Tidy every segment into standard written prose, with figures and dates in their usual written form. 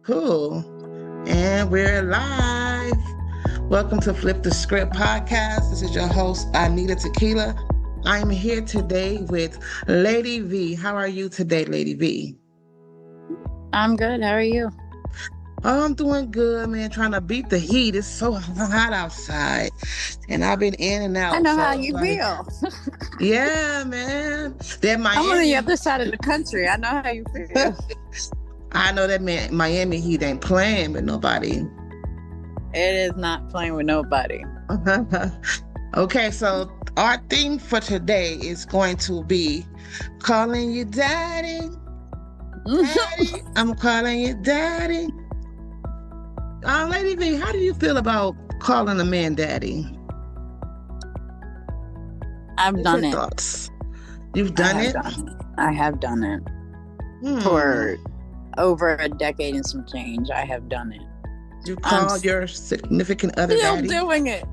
Cool. And we're live. Welcome to Flip the Script podcast. This is your host, Anita Tequila. I'm here today with Lady V. How are you today, Lady V? I'm good. How are you? Oh, I'm doing good, man. Trying to beat the heat. It's so hot outside. And I've been in and out. I know so how you feel. Yeah, man. That Miami. I'm on the other side of the country. I know how you feel. I know that Miami heat ain't playing with nobody. It is not playing with nobody. Okay, so our theme for today is going to be calling you daddy. Daddy, I'm calling you daddy. Lady V, how do you feel about calling a man daddy? I've done it. Thoughts? You've done it? I have done it. For over a decade and some change, I have done it. You call your significant other daddy? Still doing it.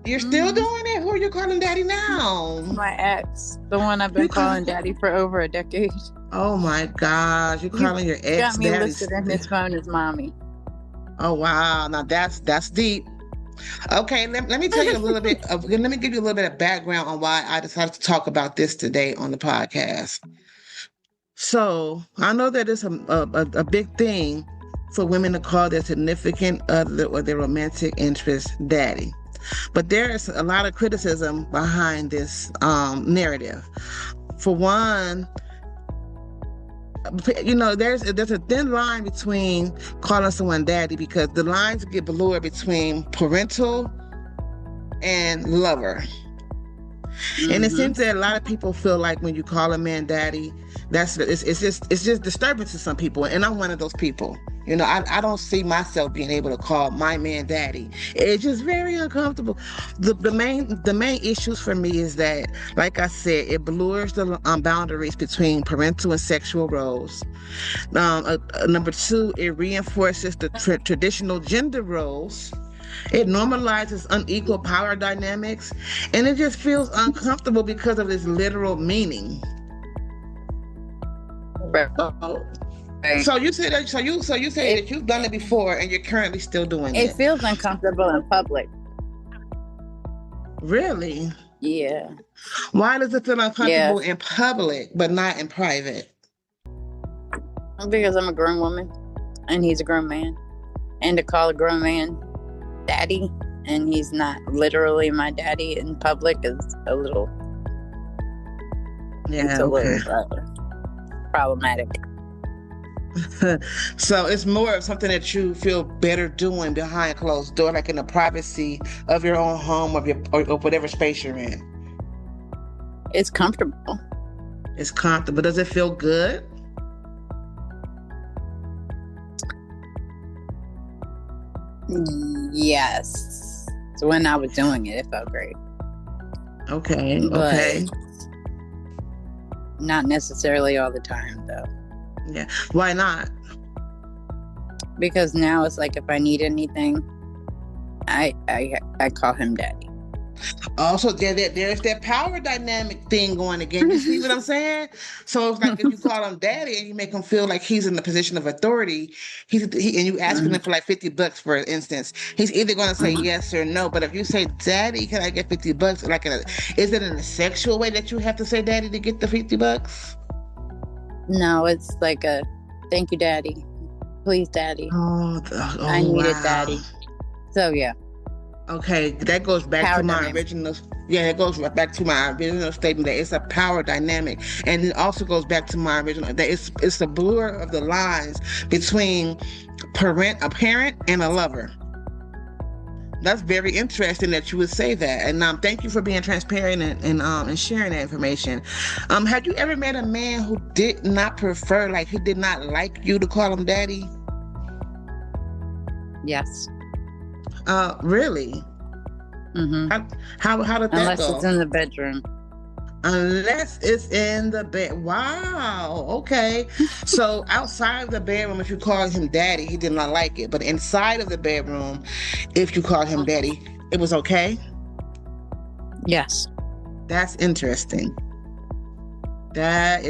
You're still doing it? Who are you calling daddy now? My ex. The one I've been calling daddy for over a decade. Oh my gosh. You're calling your ex got me daddy. listed in his phone as mommy. Oh wow. Now that's deep. Okay, let me tell you a little bit of, let me give you a little bit of background on why I decided to talk about this today on the podcast. So I know that it's a big thing for women to call their significant other or their romantic interest daddy. But there is a lot of criticism behind this narrative. For one, you know, there's a thin line between calling someone daddy because the lines get blurred between parental and lover. And it seems that a lot of people feel like when you call a man daddy, it's just disturbing to some people, and I'm one of those people. You know, I don't see myself being able to call my man daddy. It's just very uncomfortable. The main issues for me is that, like I said, it blurs the boundaries between parental and sexual roles. Number two, it reinforces the traditional gender roles. It normalizes unequal power dynamics, and it just feels uncomfortable because of its literal meaning. So you say that. So you say that you've done it before, and you're currently still doing it. It feels uncomfortable in public. Really? Yeah. Why does it feel uncomfortable in public but not in private? Because I'm a grown woman, and he's a grown man, and to call a grown man daddy, and he's not literally my daddy in public is a little. Yeah. It's a little problematic. So it's more of something that you feel better doing behind closed door, like in the privacy of your own home, or whatever space you're in. It's comfortable. It's comfortable. Does it feel good? Yes. So when I was doing it, it felt great. Okay. But okay. Not necessarily all the time, though. Yeah. Why not? Because now it's like if I need anything, I call him daddy. Also, there's that power dynamic thing going again. You see what I'm saying? So it's like if you call him daddy and you make him feel like he's in the position of authority, and you asking him for like $50, for instance, he's either going to say yes or no. But if you say, daddy, can I get $50? Like, is it in a sexual way that you have to say daddy to get the $50? No, it's like a thank you, daddy. Please, daddy. I need it, daddy. So yeah. Okay, that goes back to my original. Yeah, it goes back to my original statement that it's a power dynamic, and it also goes back to my original that it's the blur of the lines between a parent and a lover. That's very interesting that you would say that, and thank you for being transparent and sharing that information. Have you ever met a man who did not prefer, like he did not like you to call him daddy? Yes. Really? Mm-hmm. How did that go? Unless it's in the bedroom. Unless it's in the bed. Wow. Okay. So outside of the bedroom, if you call him daddy, he did not like it. But inside of the bedroom, if you call him daddy, it was okay? Yes. That's interesting. That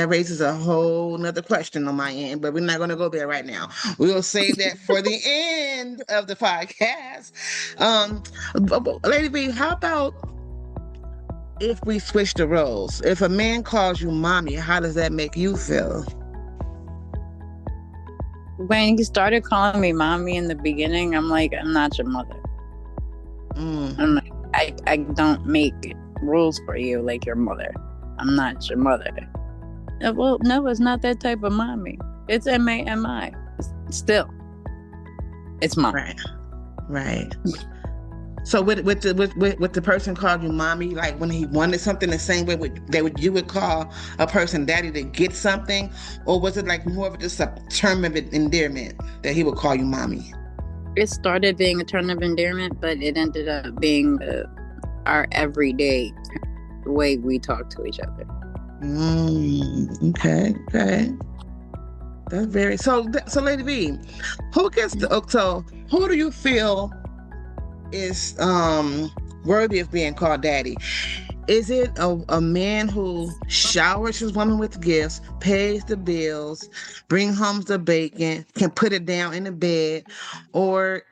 raises a whole nother question on my end, but we're not going to go there right now. We'll save that for the end of the podcast. Lady B, how about if we switch the roles? If a man calls you mommy, how does that make you feel? When he started calling me mommy in the beginning, I'm like, I'm not your mother. I'm like, I don't make rules for you like your mother. I'm not your mother. Well, no, it's not that type of mommy. It's M-A-M-I. Still, it's mom. Right. So with the person called you mommy, like when he wanted something the same way you would call a person daddy to get something, or was it like more of just a term of endearment that he would call you mommy? It started being a term of endearment, but it ended up being our everyday way we talk to each other. Okay. That's very so. Lady B, who do you feel is worthy of being called daddy? Is it a man who showers his woman with gifts, pays the bills, bring home the bacon, can put it down in the bed, or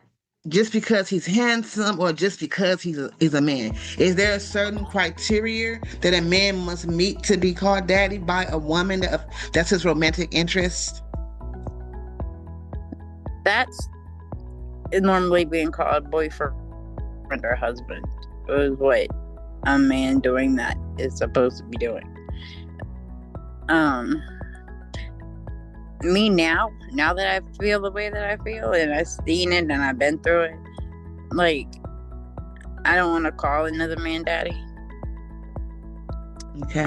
just because he's handsome, or just because he's a man? Is there a certain criteria that a man must meet to be called daddy by a woman that's his romantic interest? That's normally being called boyfriend or husband. It was what a man doing that is supposed to be doing. Me now that I feel the way that I feel, and I've seen it and I've been through it, like, I don't want to call another man daddy. Okay.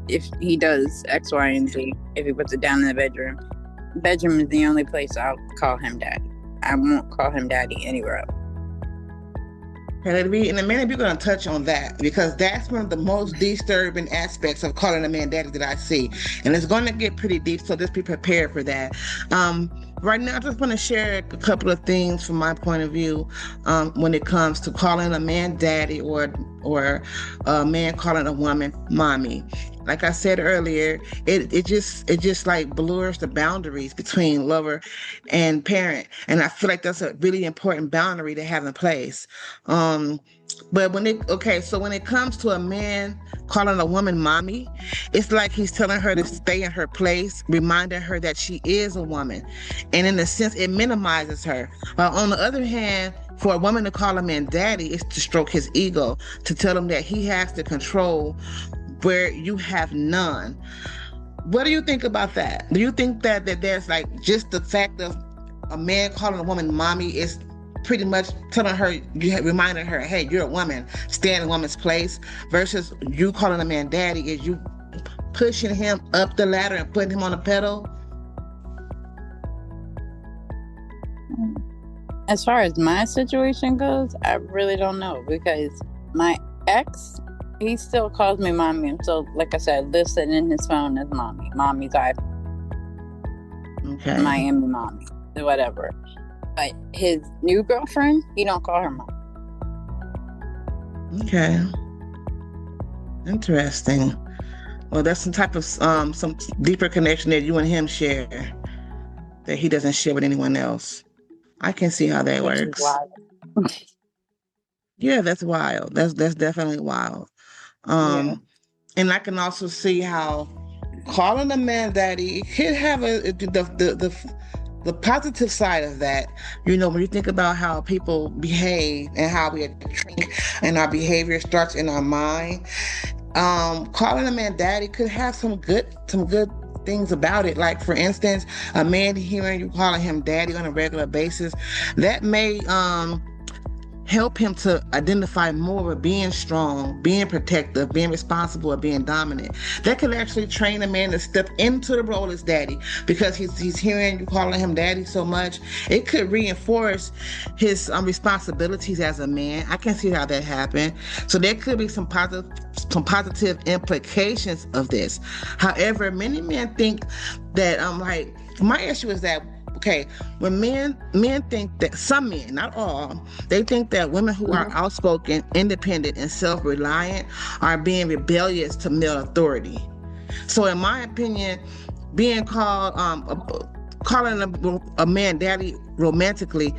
If he does X, Y, and Z, if he puts it down in the bedroom is the only place I'll call him daddy. I won't call him daddy anywhere else. In a minute, we're going to touch on that, because that's one of the most disturbing aspects of calling a man daddy that I see. And it's going to get pretty deep, so just be prepared for that. Right now, I just want to share a couple of things from my point of view when it comes to calling a man daddy or a man calling a woman mommy. Like I said earlier, it just like blurs the boundaries between lover and parent, and I feel like that's a really important boundary to have in place. But when it comes to a man calling a woman mommy, it's like he's telling her to stay in her place, reminding her that she is a woman, and in a sense, it minimizes her. While on the other hand, for a woman to call a man daddy is to stroke his ego, to tell him that he has the control where you have none. What do you think about that? Do you think that there's like just the fact of a man calling a woman mommy is pretty much telling her, reminding her, hey, you're a woman, stay in a woman's place, versus you calling a man daddy is you pushing him up the ladder and putting him on a pedal? As far as my situation goes, I really don't know, because my ex, he still calls me mommy. And so, like I said, listed in his phone as mommy. Mommy's okay. Miami mommy. Whatever. But his new girlfriend, he don't call her mom. Okay. Interesting. Well, that's some type of some deeper connection that you and him share that he doesn't share with anyone else. I can see how that works. Yeah, that's wild. That's definitely wild. And I can also see how calling a man daddy could have the positive side of that. You know, when you think about how people behave and how we think and our behavior starts in our mind, calling a man daddy could have some good things about it. Like, for instance, a man hearing you calling him daddy on a regular basis, that may help him to identify more of being strong, being protective, being responsible, or being dominant. That can actually train a man to step into the role as daddy, because he's hearing you calling him daddy so much. It could reinforce his responsibilities as a man. I can see how that happened. So there could be some positive implications of this. However, many men think that my issue is that okay, when men think that, some men, not all, they think that women who are outspoken, independent, and self-reliant are being rebellious to male authority. So in my opinion, being called calling a man daddy romantically,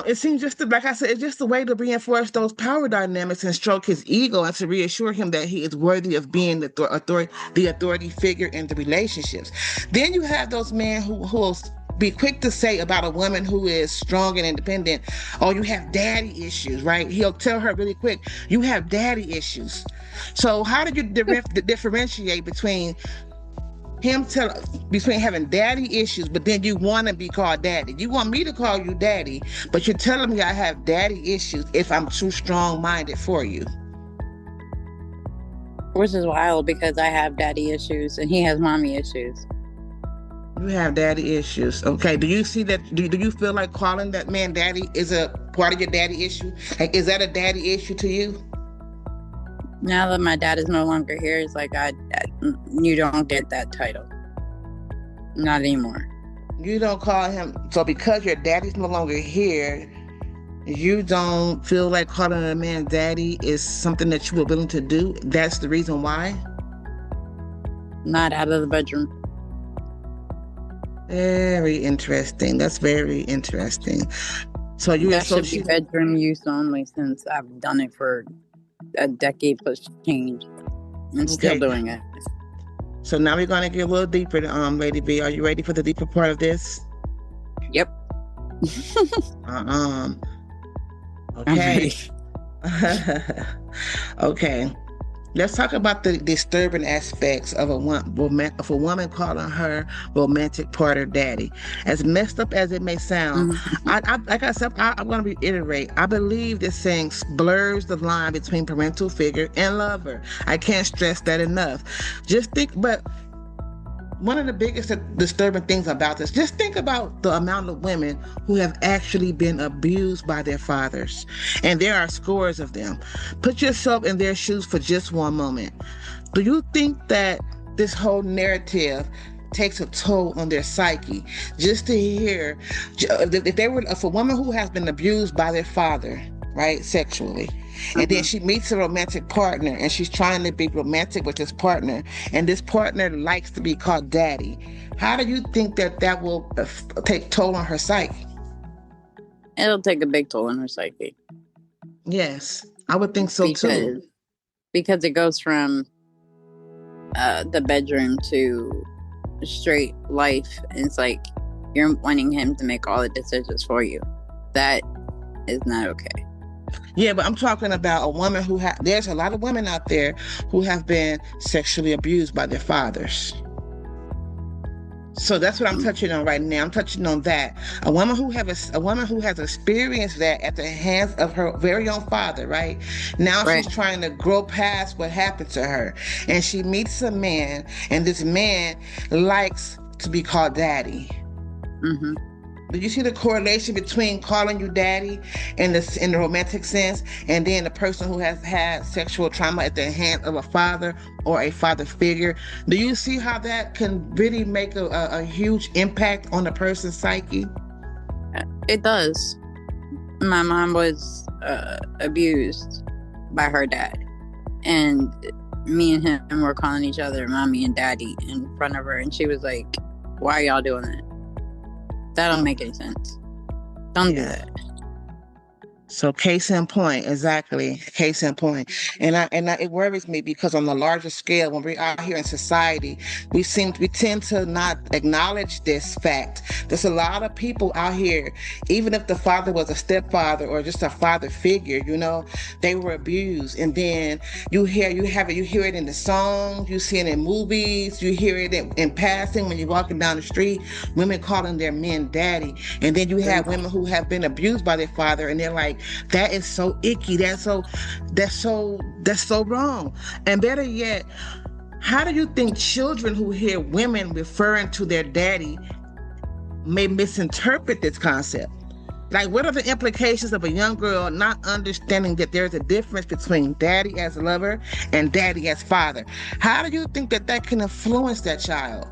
it seems just like I said, it's just a way to reinforce those power dynamics and stroke his ego and to reassure him that he is worthy of being the authority figure in the relationships. Then you have those men who will be quick to say about a woman who is strong and independent, oh, you have daddy issues, right? He'll tell her really quick, you have daddy issues. So how did you differentiate between between having daddy issues, but then you want to be called daddy? You want me to call you daddy, but you're telling me I have daddy issues if I'm too strong-minded for you. Which is wild because I have daddy issues and he has mommy issues. You have daddy issues. Okay. Do you see that? Do you feel like calling that man daddy is a part of your daddy issue? Like, is that a daddy issue to you? Now that my dad is no longer here, it's like you don't get that title. Not anymore. You don't call him. So because your daddy's no longer here, you don't feel like calling a man daddy is something that you were willing to do? That's the reason why? Not out of the bedroom. Very interesting. That's very interesting. So you that should be bedroom use only, since I've done it for a decade plus change and still doing it. So now we're going to get a little deeper, Lady B. Are you ready for the deeper part of this? Yep. Okay. Okay. Let's talk about the disturbing aspects of a woman calling her romantic partner daddy. As messed up as it may sound, like I said, I'm going to reiterate. I believe this saying blurs the line between parental figure and lover. I can't stress that enough. But one of the biggest disturbing things about this, just think about the amount of women who have actually been abused by their fathers. And there are scores of them. Put yourself in their shoes for just one moment. Do you think that this whole narrative takes a toll on their psyche? Just to hear, if a woman who has been abused by their father, right, sexually, and then she meets a romantic partner and she's trying to be romantic with this partner, and this partner likes to be called daddy, how do you think that will take toll on her psyche? It'll take a big toll on her psyche. Yes, I would think so too. Because it goes from the bedroom to straight life. And it's like you're wanting him to make all the decisions for you. That is not okay. Yeah, but I'm talking about a woman there's a lot of women out there who have been sexually abused by their fathers. So that's what I'm touching on right now. I'm touching on that. A woman who has experienced that at the hands of her very own father, right? Now she's trying to grow past what happened to her. And she meets a man, and this man likes to be called daddy. Mm-hmm. Do you see the correlation between calling you daddy in the romantic sense, and then the person who has had sexual trauma at the hands of a father or a father figure? Do you see how that can really make a huge impact on a person's psyche? It does. My mom was abused by her dad, and me and him were calling each other mommy and daddy in front of her, and she was like, "Why are y'all doing that? That don't make any sense. Don't do that." So case in point, exactly. Case in point. And it worries me because on the larger scale, when we're out here in society, we tend to not acknowledge this fact. There's a lot of people out here, even if the father was a stepfather or just a father figure, they were abused. And then you hear it in the songs, you see it in movies, you hear it in passing when you're walking down the street, women calling their men daddy. And then you have women who have been abused by their father, and they're like, that is so icky. That's so wrong. And better yet, how do you think children who hear women referring to their daddy may misinterpret this concept? Like, what are the implications of a young girl not understanding that there's a difference between daddy as a lover and daddy as father? How do you think that can influence that child?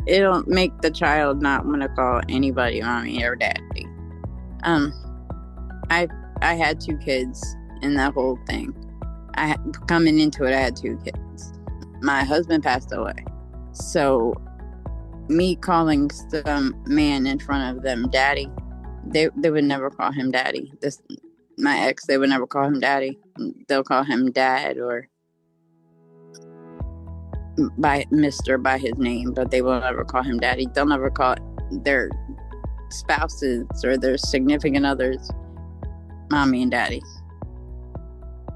it'll make the child not want to call anybody mommy or daddy. I had 2 kids in that whole thing. Coming into it, I had 2 kids. My husband passed away, so me calling some man in front of them daddy, they would never call him daddy. My ex, they would never call him daddy. They'll call him dad or by his name, but they will never call him daddy. They'll never call their spouses or their significant others mommy and daddy.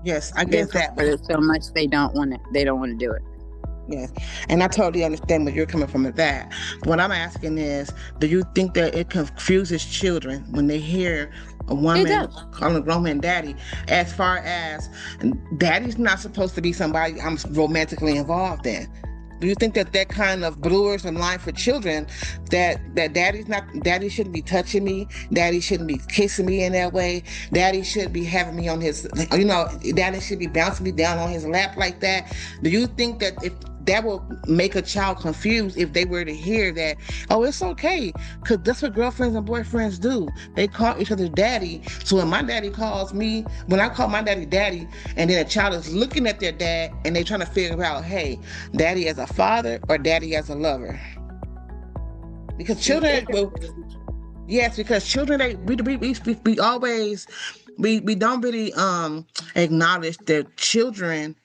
Yes, I get that. But so much they don't want to do it. Yes, and I totally understand where you're coming from with that. What I'm asking is, do you think that it confuses children when they hear a woman calling a grown man daddy, as far as daddy's not supposed to be somebody I'm romantically involved in? Do you think that kind of blurs the line for children, that daddy shouldn't be touching me, daddy shouldn't be kissing me in that way, daddy shouldn't be having me on his, daddy should be bouncing me down on his lap like that? Do you think that if that will make a child confused if they were to hear that, oh, it's okay, because that's what girlfriends and boyfriends do. They call each other daddy. So when my daddy calls me, when I call my daddy, and then a child is looking at their dad and they're trying to figure out, hey, daddy as a father or daddy as a lover? Because children, because children, we always, we don't really acknowledge that children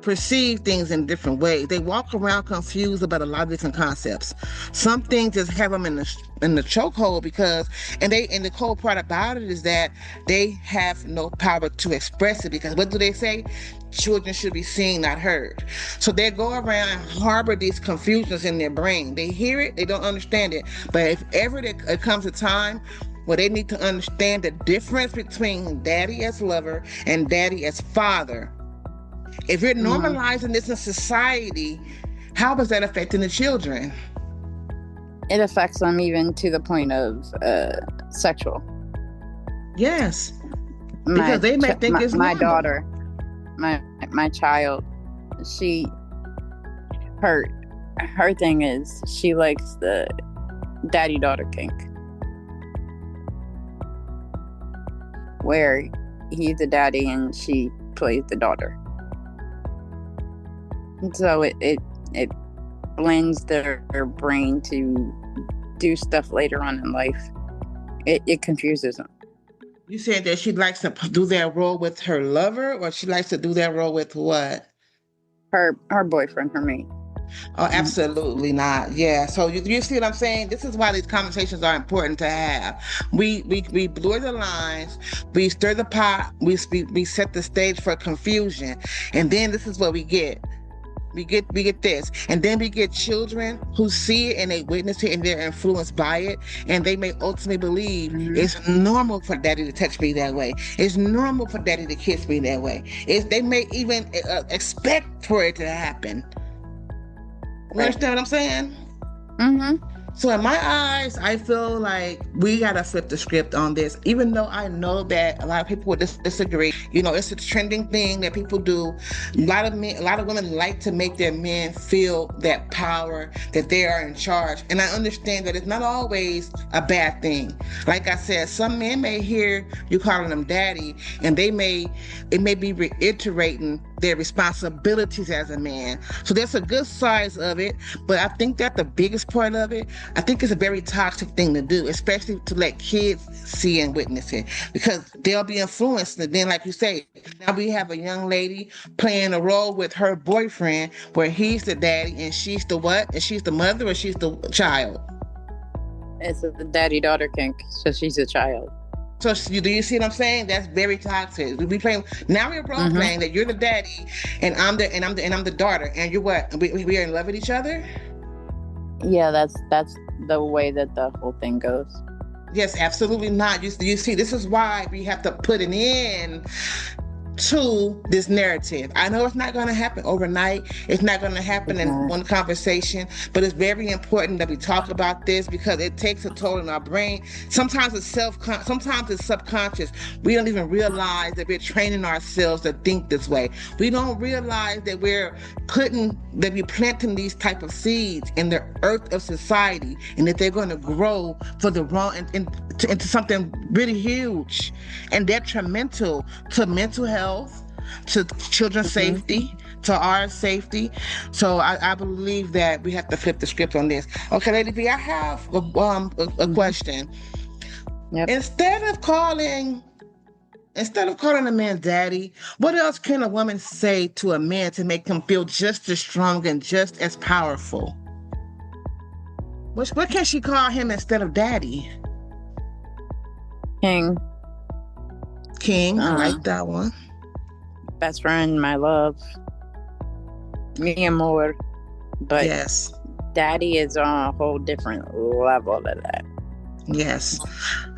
perceive things in different ways. They walk around confused about a lot of different concepts. Some things just have them in the chokehold because, and the cold part about it is that they have no power to express it, because what do they say? Children should be seen, not heard. So they go around and harbor these confusions in their brain. They hear it, they don't understand it. But if ever it comes a time where they need to understand the difference between daddy as lover and daddy as father, if you're normalizing this in society, how is that affecting the children? It affects them even to the point of sexual. Yes, because they may think it's my normal. daughter, my child. Her thing is she likes the daddy-daughter kink, where he's the daddy and she plays the daughter. So it blends their brain to do stuff later on in life. It confuses them. You said that she likes to do that role with her lover, or she likes to do that role with what? Her boyfriend, her mate. Oh, absolutely not. Yeah. So you see what I'm saying? This is why these conversations are important to have. We blur the lines, we stir the pot, we set the stage for confusion, and then this is what we get. We get this, and then we get children who see it and they witness it and they're influenced by it, and they may ultimately believe it's normal for daddy to touch me that way. It's normal for daddy to kiss me that way. They may even expect for it to happen. You understand what I'm saying? Mm-hmm. So in my eyes, I feel like we gotta flip the script on this, even though I know that a lot of people would disagree. It's a trending thing that people do. A lot of women like to make their men feel that power, that they are in charge. And I understand that it's not always a bad thing. Like I said, some men may hear you calling them daddy, and it may be reiterating their responsibilities as a man. So that's a good size of it. But I think that the biggest part of it, I think it's a very toxic thing to do, especially to let kids see and witness it, because they'll be influenced. And then, like you say, now we have a young lady playing a role with her boyfriend where he's the daddy and she's the what? And she's the mother, or she's the child? It's a daddy-daughter kink, so she's a child. So do you see what I'm saying? That's very toxic. Now we're role playing that you're the daddy and I'm the daughter, and you're what? We are in love with each other? Yeah, that's the way that the whole thing goes. Yes, absolutely not. You see, this is why we have to put an end to this narrative. I know it's not going to happen overnight. It's not going to happen in one conversation, but it's very important that we talk about this because it takes a toll on our brain. Sometimes it's sometimes it's subconscious. We don't even realize that we're training ourselves to think this way. We don't realize that we're planting these type of seeds in the earth of society, and that they're going to grow for the wrong into something really huge and detrimental to mental health, to children's safety, to our safety. So I believe that we have to flip the script on this. Okay, Lady B, I have a question. Yep. Instead of calling a man daddy, what else can a woman say to a man to make him feel just as strong and just as powerful? What can she call him instead of daddy? King. I like that one. Best friend, my love, mi amor. But yes, daddy is on a whole different level of that. Yes,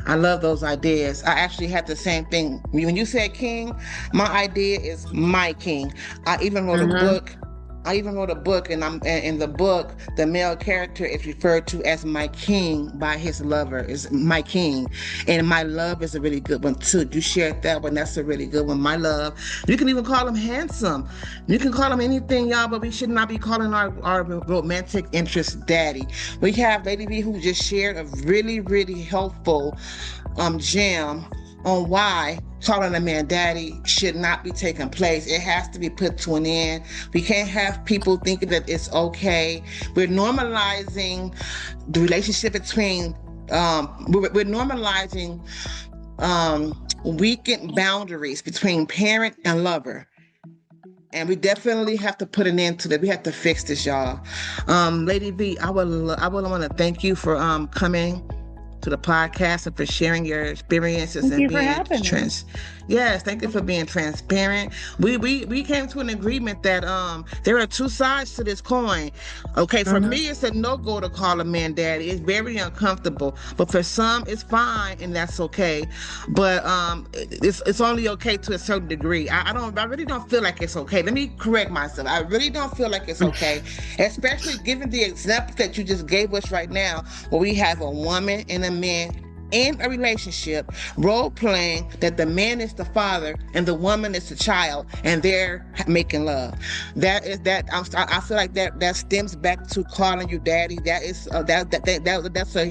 I love those ideas. I actually had the same thing. When you said king, my idea is my king. I even wrote a book. And in the book, the male character is referred to as my king by his lover, is my king. And my love is a really good one too. You shared that one. That's a really good one. My love. You can even call him handsome. You can call him anything, y'all, but we should not be calling our romantic interest daddy. We have Lady B who just shared a really, really helpful gem on why calling a man daddy should not be taking place. It has to be put to an end. We can't have people thinking that it's okay. We're normalizing the relationship between, we're normalizing weakened boundaries between parent and lover. And we definitely have to put an end to that. We have to fix this, y'all. Lady B, I would want to thank you for coming to the podcast and for sharing your experiences and being Yes, thank you for being transparent. We came to an agreement that there are two sides to this coin. Okay, for me it's a no-go to call a man daddy. It's very uncomfortable. But for some it's fine and that's okay. But it's only okay to a certain degree. I really don't feel like it's okay. Let me correct myself. I really don't feel like it's okay. Especially given the example that you just gave us right now, where we have a woman and a man in a relationship role-playing that the man is the father and the woman is the child, and they're making love. I feel like that stems back to calling you daddy. That's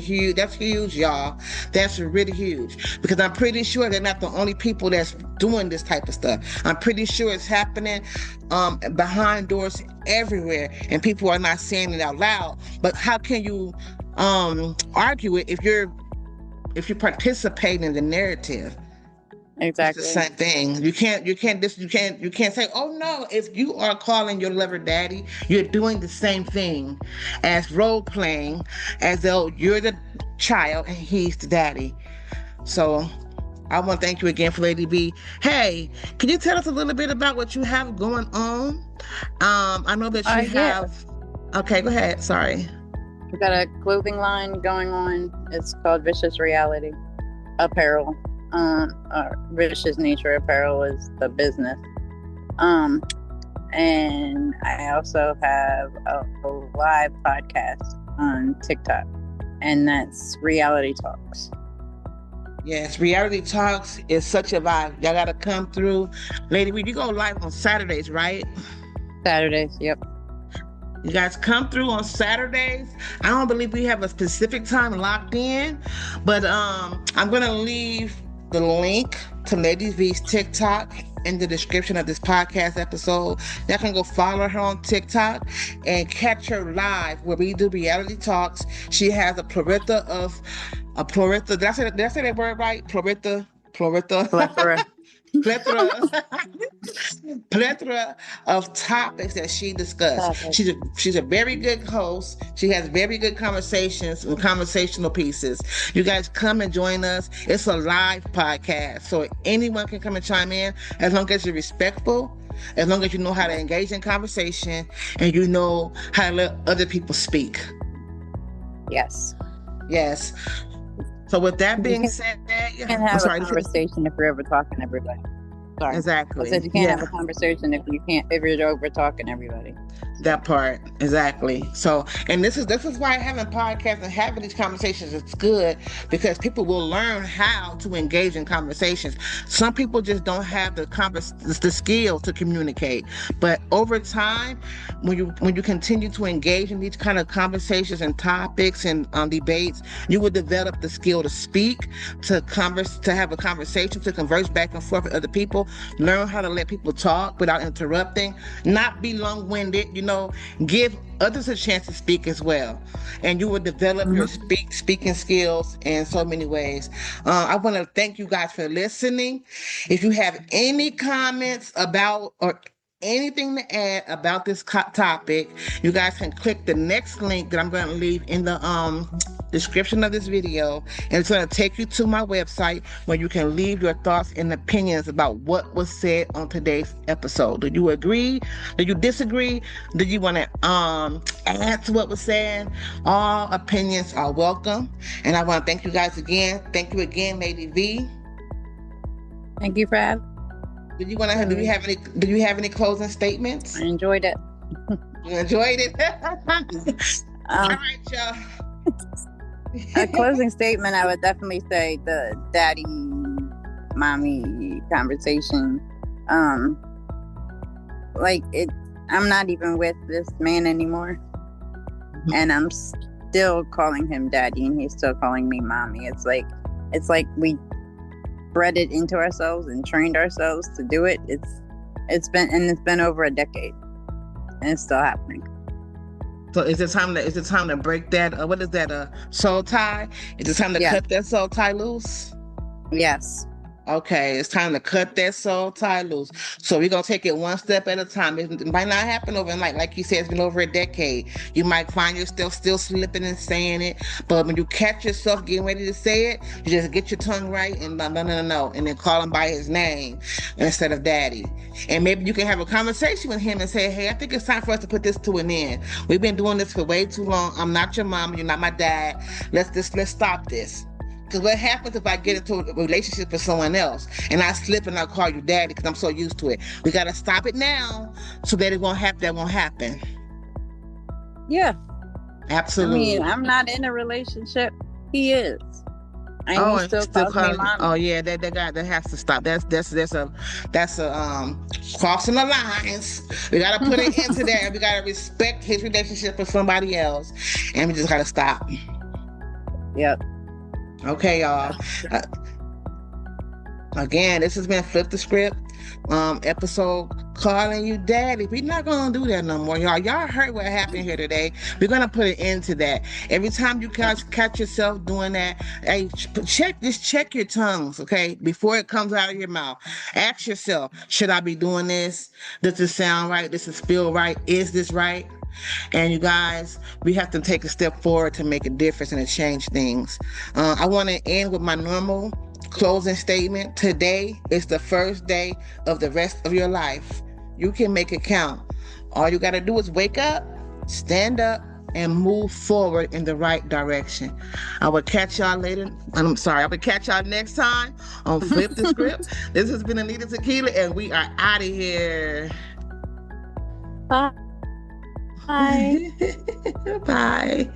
huge, y'all. That's really huge, because I'm pretty sure they're not the only people that's doing this type of stuff. I'm pretty sure it's happening behind doors everywhere, and people are not saying it out loud. But how can you argue it if you're participating in the narrative? Exactly. It's the same thing. You can't say, oh no, if you are calling your lover daddy, you're doing the same thing as role playing as though you're the child and he's the daddy. So I want to thank you again for Lady B. Hey, can you tell us a little bit about what you have going on? I know that you have. Okay, go ahead. Sorry. We've got a clothing line going on. It's called Vicious Reality Apparel. Vicious Nature Apparel is the business. And I also have a live podcast on TikTok, and that's Reality Talks. Yes, Reality Talks is such a vibe. Y'all gotta come through. Lady, you go live on Saturdays, right? Saturdays, yep. You guys come through on Saturdays. I don't believe we have a specific time locked in, but I'm going to leave the link to Lady V's TikTok in the description of this podcast episode. Y'all can go follow her on TikTok and catch her live where we do Reality Talks. She has a plethora. Did I say that word right? Plethora. Plethora of topics that she discussed. She's a very good host. She has very good conversations and conversational pieces. You guys come and join us. It's a live podcast, so anyone can come and chime in as long as you're respectful, as long as you know how to engage in conversation and you know how to let other people speak. Yes. So with that being said, you can have a conversation if you're ever talking to everybody. Sorry. Exactly. I said you can't have a conversation if you're over talking everybody. That part, exactly. So, and this is why having podcasts and having these conversations is good, because people will learn how to engage in conversations. Some people just don't have the skill to communicate. But over time, when you continue to engage in these kind of conversations and topics and debates, you will develop the skill to speak, to have a conversation, to converse back and forth with other people. Learn how to let people talk without interrupting, not be long-winded. Give others a chance to speak as well, and you will develop your speaking skills in so many ways. I want to thank you guys for listening. If you have any comments about or anything to add about this topic, you guys can click the next link that I'm going to leave in the description of this video, and it's going to take you to my website where you can leave your thoughts and opinions about what was said on today's episode. Do you agree? Do you disagree? Do you want to add to what was said? All opinions are welcome, and I want to thank you guys again. Thank you again, Lady V. Thank you for having. Do you have any closing statements? I enjoyed it. You enjoyed it? All right, y'all. A closing statement, I would definitely say the daddy mommy conversation. I'm not even with this man anymore, and I'm still calling him daddy, and he's still calling me mommy. It's like we bred it into ourselves and trained ourselves to do it. It's been over a decade, and it's still happening. So is it time to break that? What is that? Soul tie? Is it time to cut that soul tie loose? Yes. Okay, it's time to cut that soul tie loose. So we're gonna take it one step at a time. It might not happen over, like you said, it's been over a decade. You might find yourself still slipping and saying it, but when you catch yourself getting ready to say it, you just get your tongue right and no, and then call him by his name instead of daddy. And maybe you can have a conversation with him and say, hey, I think it's time for us to put this to an end. We've been doing this for way too long. I'm not your mom. You're not my dad. Let's stop this. Because what happens if I get into a relationship with someone else and I slip and I call you daddy because I'm so used to it? We got to stop it now so that that won't happen. Yeah. Absolutely. I mean, I'm not in a relationship. He is. And he still calls me mommy. Oh yeah, that has to stop. That's a crossing the lines. We got to put an end to that. We got to respect his relationship with somebody else, and we just got to stop. Yep. Okay, y'all. Again, this has been Flip the Script episode, calling you daddy. We're not gonna do that no more, y'all. Y'all heard what happened here today. We're gonna put an end to that. Every time you catch yourself doing that, hey, check your tongues, okay, before it comes out of your mouth. Ask yourself, should I be doing this? Does this sound right? Does this feel right? Is this right? And you guys, we have to take a step forward to make a difference and to change things. I want to end with my normal closing statement. Today is the first day of the rest of your life. You can make it count. All you got to do is wake up, stand up, and move forward in the right direction. I will catch y'all later. I will catch y'all next time on Flip the Script. This has been Anita Tequila, and we are out of here. Bye. Bye.